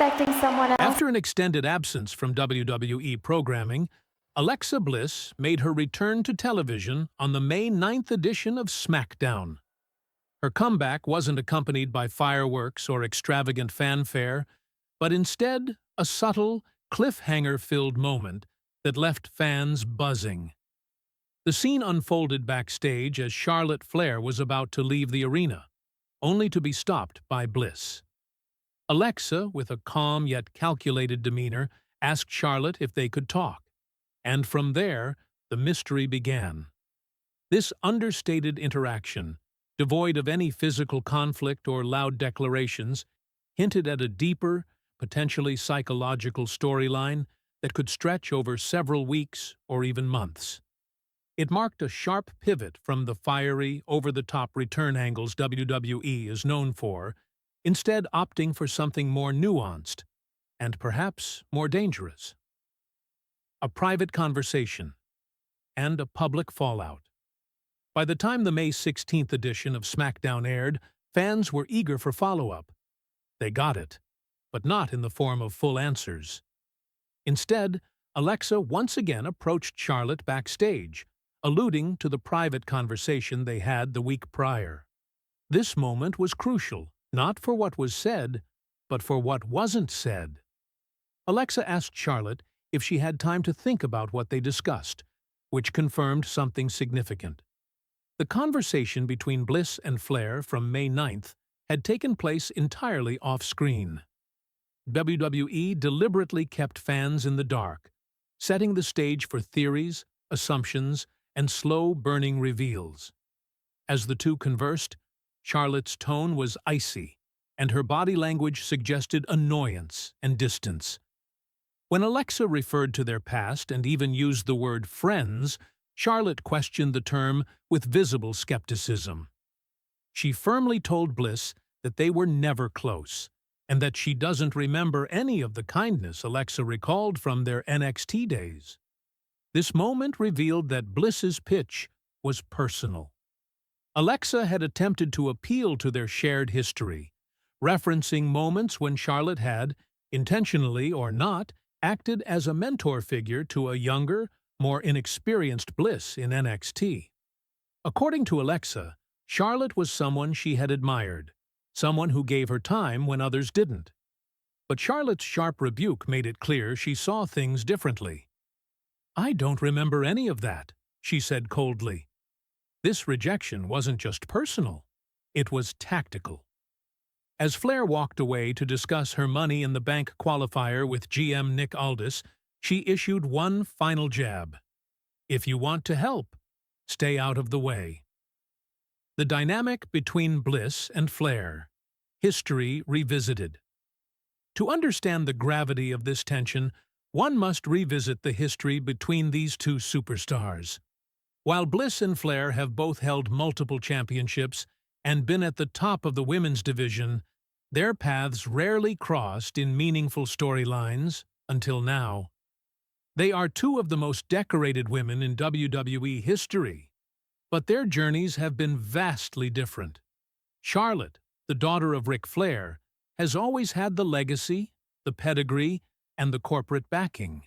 expecting someone else. After an extended absence from WWE programming, Alexa Bliss made her return to television on the May 9th edition of SmackDown. Her comeback wasn't accompanied by fireworks or extravagant fanfare, but instead a subtle, cliffhanger-filled moment that left fans buzzing. The scene unfolded backstage as Charlotte Flair was about to leave the arena, only to be stopped by Bliss. Alexa, with a calm yet calculated demeanor, asked Charlotte if they could talk, and from there, the mystery began. This understated interaction, devoid of any physical conflict or loud declarations, hinted at a deeper, potentially psychological storyline that could stretch over several weeks or even months. It marked a sharp pivot from the fiery, over-the-top return angles WWE is known for, instead opting for something more nuanced and perhaps more dangerous. A private conversation and a public fallout. By the time the May 16th edition of SmackDown aired, fans were eager for follow-up. They got it, but not in the form of full answers. Instead, Alexa once again approached Charlotte backstage, alluding to the private conversation they had the week prior. This moment was crucial, not for what was said, but for what wasn't said. Alexa asked Charlotte if she had time to think about what they discussed, which confirmed something significant. The conversation between Bliss and Flair from May 9th had taken place entirely off-screen. WWE deliberately kept fans in the dark, setting the stage for theories, assumptions, and slow-burning reveals. As the two conversed, Charlotte's tone was icy, and her body language suggested annoyance and distance. When Alexa referred to their past and even used the word friends, Charlotte questioned the term with visible skepticism. She firmly told Bliss that they were never close, and that she doesn't remember any of the kindness Alexa recalled from their NXT days. This moment revealed that Bliss's pitch was personal. Alexa had attempted to appeal to their shared history, referencing moments when Charlotte had, intentionally or not, acted as a mentor figure to a younger, more inexperienced Bliss in NXT. According to Alexa, Charlotte was someone she had admired, someone who gave her time when others didn't. But Charlotte's sharp rebuke made it clear she saw things differently. "I don't remember any of that," she said coldly. This rejection wasn't just personal, it was tactical. As Flair walked away to discuss her Money in the Bank qualifier with GM Nick Aldis, she issued one final jab. "If you want to help, stay out of the way." The dynamic between Bliss and Flair. History revisited. To understand the gravity of this tension, one must revisit the history between these two superstars. While Bliss and Flair have both held multiple championships and been at the top of the women's division, their paths rarely crossed in meaningful storylines until now. They are two of the most decorated women in WWE history, but their journeys have been vastly different. Charlotte, the daughter of Ric Flair, has always had the legacy, the pedigree, and the corporate backing.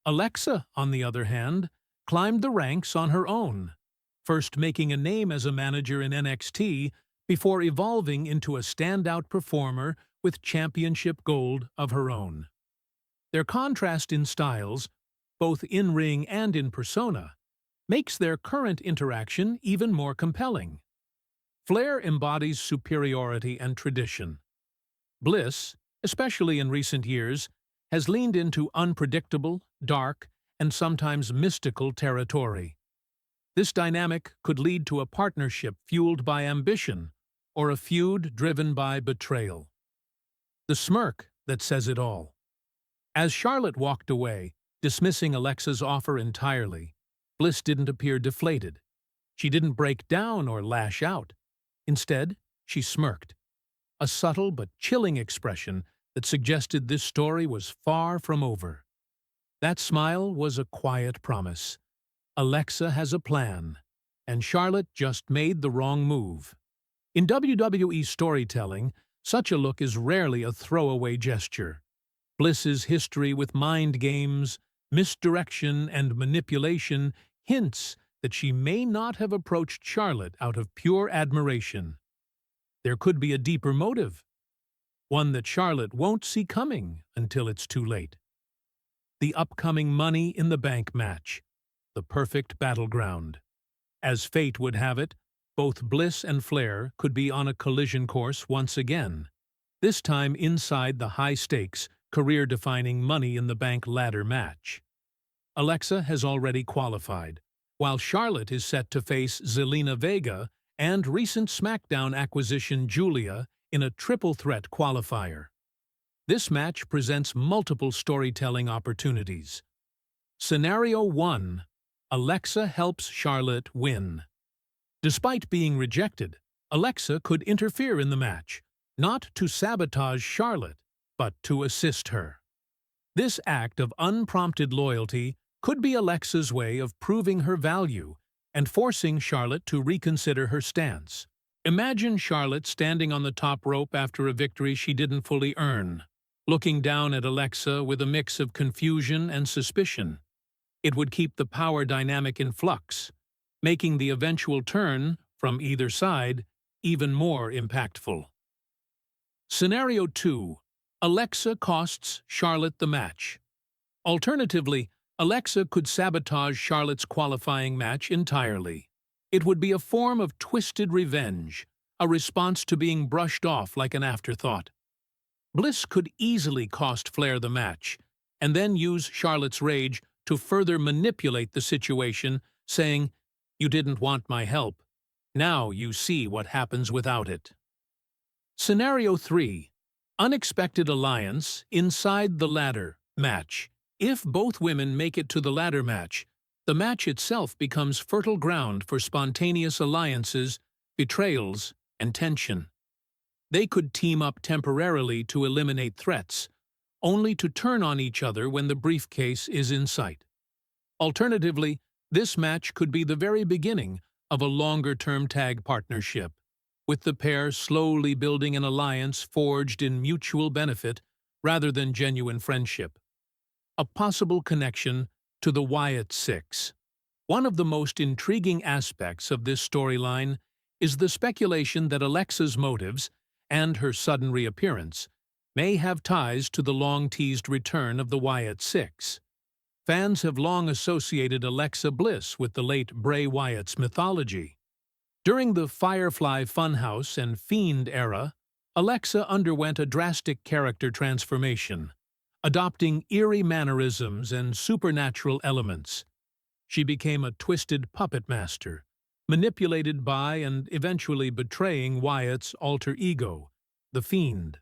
Alexa, on the other hand, climbed the ranks on her own, first making a name as a manager in NXT before evolving into a standout performer with championship gold of her own. Their contrast in styles, both in-ring and in persona, makes their current interaction even more compelling. Flair embodies superiority and tradition. Bliss, especially in recent years, has leaned into unpredictable, dark, and sometimes mystical territory. This dynamic could lead to a partnership fueled by ambition or a feud driven by betrayal. The smirk that says it all. As Charlotte walked away, dismissing Alexa's offer entirely, Bliss didn't appear deflated. She didn't break down or lash out. Instead, she smirked, a subtle but chilling expression that suggested this story was far from over. That smile was a quiet promise. Alexa has a plan, and Charlotte just made the wrong move. In WWE storytelling, such a look is rarely a throwaway gesture. Bliss's history with mind games, misdirection, and manipulation hints that she may not have approached Charlotte out of pure admiration. There could be a deeper motive, one that Charlotte won't see coming until it's too late. The upcoming Money in the Bank match, the perfect battleground. As fate would have it, both Bliss and Flair could be on a collision course once again, this time inside the high-stakes, career-defining Money in the Bank ladder match. Alexa has already qualified, while Charlotte is set to face Zelina Vega and recent SmackDown acquisition Julia in a triple-threat qualifier. This match presents multiple storytelling opportunities. Scenario 1. Alexa helps Charlotte win. Despite being rejected, Alexa could interfere in the match, not to sabotage Charlotte, but to assist her. This act of unprompted loyalty could be Alexa's way of proving her value and forcing Charlotte to reconsider her stance. Imagine Charlotte standing on the top rope after a victory she didn't fully earn, looking down at Alexa with a mix of confusion and suspicion. It would keep the power dynamic in flux, making the eventual turn, from either side, even more impactful. Scenario 2. Alexa costs Charlotte the match. Alternatively, Alexa could sabotage Charlotte's qualifying match entirely. It would be a form of twisted revenge, a response to being brushed off like an afterthought. Bliss could easily cost Flair the match, and then use Charlotte's rage to further manipulate the situation, saying, "You didn't want my help. Now you see what happens without it." Scenario 3. Unexpected alliance inside the ladder match. If both women make it to the ladder match, the match itself becomes fertile ground for spontaneous alliances, betrayals, and tension. They could team up temporarily to eliminate threats, only to turn on each other when the briefcase is in sight. Alternatively, this match could be the very beginning of a longer-term tag partnership, with the pair slowly building an alliance forged in mutual benefit rather than genuine friendship. A possible connection to the Wyatt Six. One of the most intriguing aspects of this storyline is the speculation that Alexa's motives, and her sudden reappearance, may have ties to the long-teased return of the Wyatt Six. Fans have long associated Alexa Bliss with the late Bray Wyatt's mythology. During the Firefly Funhouse and Fiend era, Alexa underwent a drastic character transformation, adopting eerie mannerisms and supernatural elements. She became a twisted puppet master, manipulated by and eventually betraying Wyatt's alter ego, the Fiend.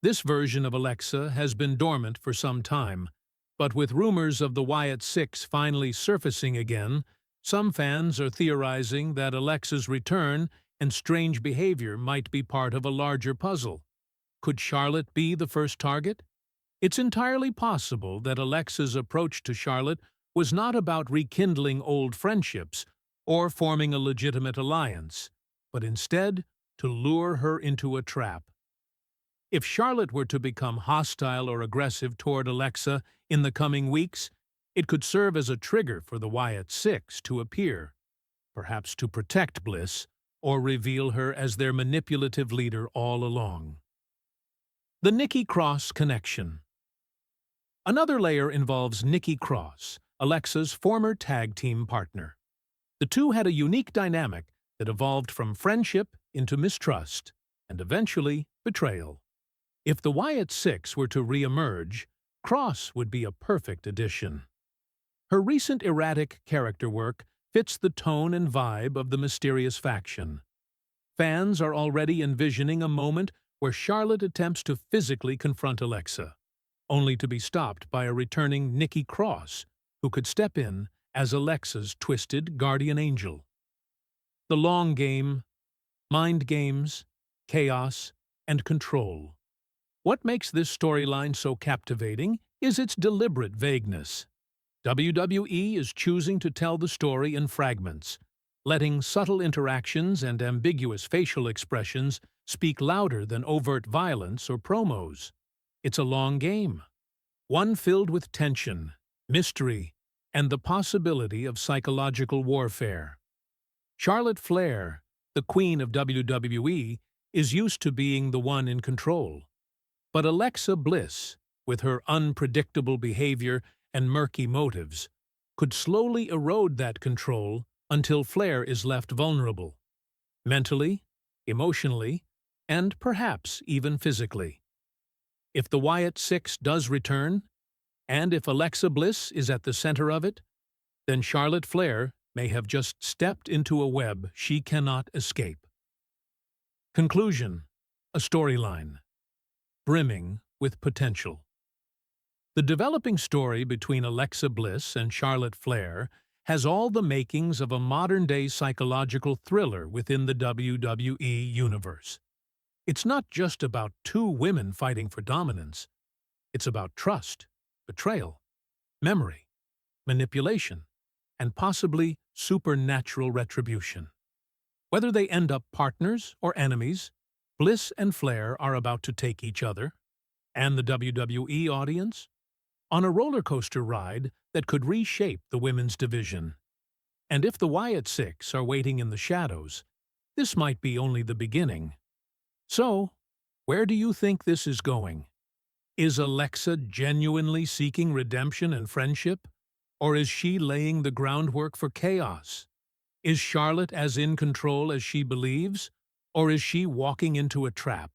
This version of Alexa has been dormant for some time, but with rumors of the Wyatt Six finally surfacing again, some fans are theorizing that Alexa's return and strange behavior might be part of a larger puzzle. Could Charlotte be the first target? It's entirely possible that Alexa's approach to Charlotte was not about rekindling old friendships or forming a legitimate alliance, but instead to lure her into a trap. If Charlotte were to become hostile or aggressive toward Alexa in the coming weeks, it could serve as a trigger for the Wyatt Six to appear, perhaps to protect Bliss or reveal her as their manipulative leader all along. The Nikki Cross connection. Another layer involves Nikki Cross, Alexa's former tag team partner. The two had a unique dynamic that evolved from friendship into mistrust, and eventually betrayal. If the Wyatt Six were to re-emerge, Cross would be a perfect addition. Her recent erratic character work fits the tone and vibe of the mysterious faction. Fans are already envisioning a moment where Charlotte attempts to physically confront Alexa, only to be stopped by a returning Nikki Cross, who could step in as Alexa's twisted guardian angel. The long game, mind games, chaos, and control. What makes this storyline so captivating is its deliberate vagueness. WWE is choosing to tell the story in fragments, letting subtle interactions and ambiguous facial expressions speak louder than overt violence or promos. It's a long game, one filled with tension, mystery, and the possibility of psychological warfare. Charlotte Flair, the queen of WWE, is used to being the one in control. But Alexa Bliss, with her unpredictable behavior and murky motives, could slowly erode that control until Flair is left vulnerable, mentally, emotionally, and perhaps even physically. If the Wyatt Six does return, and if Alexa Bliss is at the center of it, then Charlotte Flair may have just stepped into a web she cannot escape. Conclusion: a storyline brimming with potential. The developing story between Alexa Bliss and Charlotte Flair has all the makings of a modern-day psychological thriller within the WWE universe. It's not just about two women fighting for dominance. It's about trust, betrayal, memory, manipulation, and possibly supernatural retribution. Whether they end up partners or enemies, Bliss and Flair are about to take each other, and the WWE audience, on a roller coaster ride that could reshape the women's division. And if the Wyatt Six are waiting in the shadows, this might be only the beginning. So, where do you think this is going? Is Alexa genuinely seeking redemption and friendship? Or is she laying the groundwork for chaos? Is Charlotte as in control as she believes? Or is she walking into a trap?